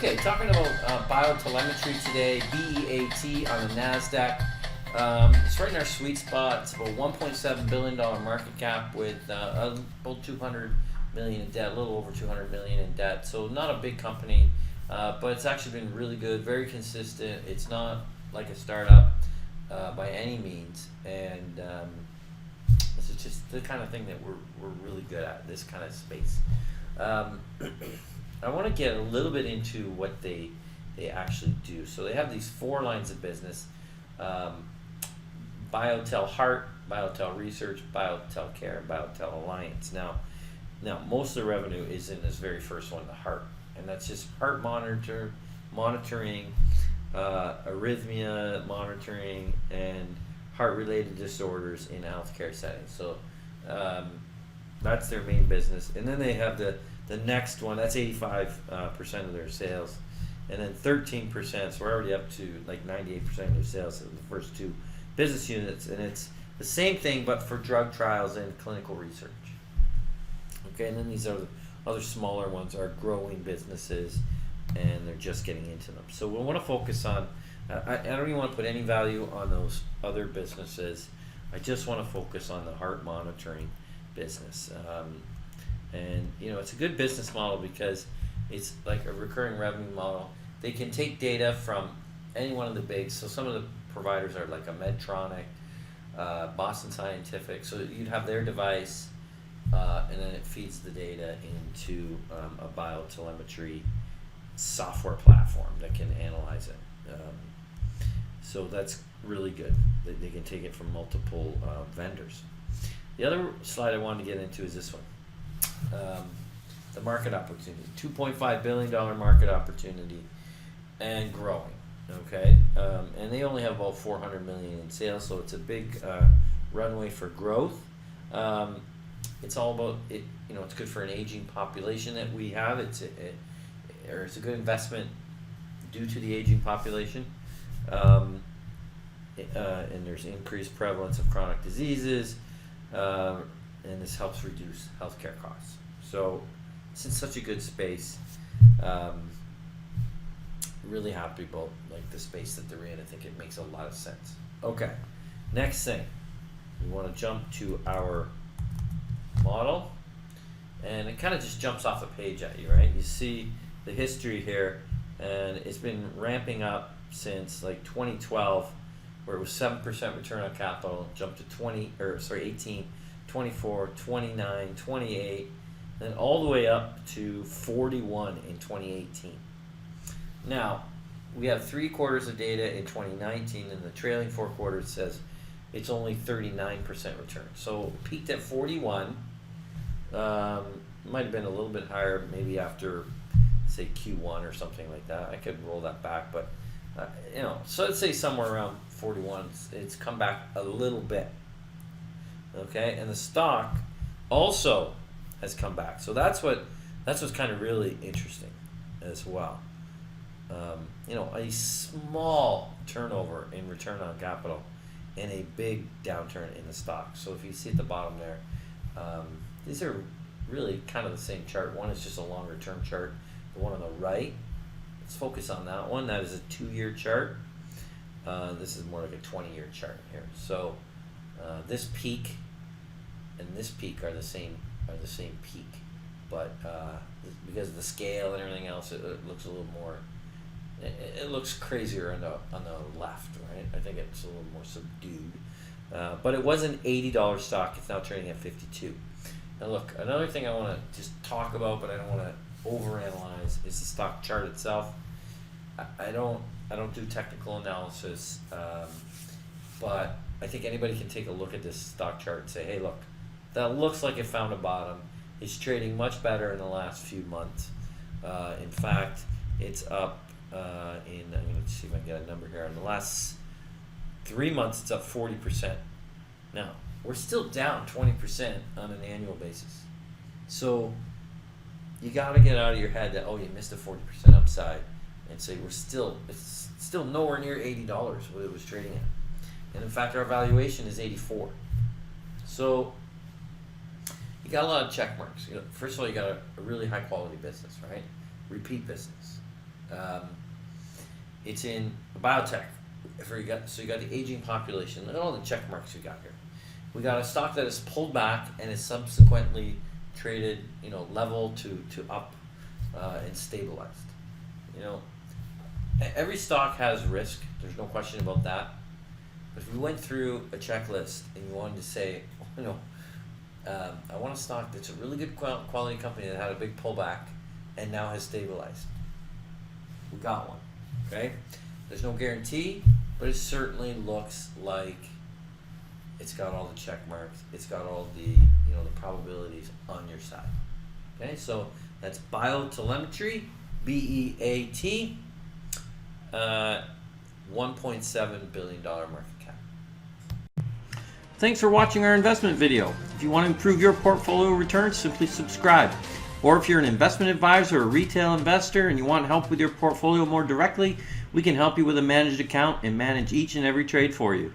Okay, talking about biotelemetry today, BEAT on the NASDAQ. It's right in our sweet spot. It's about $1.7 billion market cap with about 200 million in debt, a little over 200 million in debt. So not a big company, but it's actually been really good, very consistent. It's not like a startup by any means, and this is just the kind of thing that we're really good at, this kind of space. I want to get a little bit into what they actually do. So they have these 4 lines of business: BioTel Heart, BioTel Research, BioTel Care, and BioTel Alliance. Now, most of the revenue is in this very first one, the heart, and that's just heart monitoring, arrhythmia monitoring, and heart-related disorders in healthcare settings. So that's their main business. And then they have the next one, that's 85% of their sales, and then 13%, so we're already up to like 98% of their sales in the first 2 business units, and it's the same thing but for drug trials and clinical research. Okay, and then these other smaller ones are growing businesses, and they're just getting into them. So we want to focus on, I don't even want to put any value on those other businesses. I just want to focus on the heart monitoring business. And it's a good business model because it's like a recurring revenue model. They can take data from any one of the bigs. So some of the providers are like a Medtronic, Boston Scientific. So you'd have their device, and then it feeds the data into a biotelemetry software platform that can analyze it. So that's really good. They can take it from multiple vendors. The other slide I wanted to get into is this one. The market opportunity, $2.5 billion market opportunity, and growing. Okay, and they only have about 400 million in sales, so it's a big runway for growth. It's all about it. It's good for an aging population that we have. It's a good investment due to the aging population, and there's increased prevalence of chronic diseases. And this helps reduce healthcare costs. So it's in such a good space. Really happy about the space that they're in. I think it makes a lot of sense. Okay, next thing, we want to jump to our model, and it kind of just jumps off the page at you, right? You see the history here, and it's been ramping up since 2012, where it was 7% return on capital, jumped to 18. 24, 29, 28, then all the way up to 41 in 2018. Now, we have 3 quarters of data in 2019, and the trailing 4 quarters says it's only 39% return. So it peaked at 41. Might have been a little bit higher maybe after, say, Q1 or something like that. I could roll that back, but so let's say somewhere around 41. It's come back a little bit. Okay, and the stock also has come back. So that's what's kind of really interesting as well. A small turnover in return on capital and a big downturn in the stock. So if you see at the bottom there, these are really kind of the same chart. One is just a longer term chart. The one on the right, let's focus on that one. That is a 2-year chart. This is more like a 20-year chart here. So this peak and this peak are the same peak, but because of the scale and everything else, it looks a little more. It looks crazier on the left, right? I think it's a little more subdued, but it was an $80 stock. It's now trading at 52. Now look, another thing I want to just talk about, but I don't want to overanalyze, is the stock chart itself. I don't do technical analysis, but I think anybody can take a look at this stock chart and say, hey, look, that looks like it found a bottom. It's trading much better in the last few months. In fact, it's up I'm going to see if I can get a number here. In the last 3 months, it's up 40%. Now, we're still down 20% on an annual basis. So you got to get out of your head that, you missed a 40% upside, and say it's still nowhere near $80 what it was trading at. And in fact, our valuation is 84. So you got a lot of check marks. First of all, you got a really high quality business, right? Repeat business. It's in biotech. So you got the aging population. Look at all the check marks we got here. We got a stock that is pulled back and is subsequently traded, level to up and stabilized. Every stock has risk. There's no question about that. But if we went through a checklist and you wanted to say, I want a stock that's a really good quality company that had a big pullback and now has stabilized, we got one. Okay? There's no guarantee, but it certainly looks like it's got all the check marks. It's got all the the probabilities on your side. Okay, so that's BioTelemetry, BEAT, $1.7 billion market cap. Thanks for watching our investment video. If you want to improve your portfolio returns, simply subscribe. Or if you're an investment advisor or retail investor and you want help with your portfolio more directly, we can help you with a managed account and manage each and every trade for you.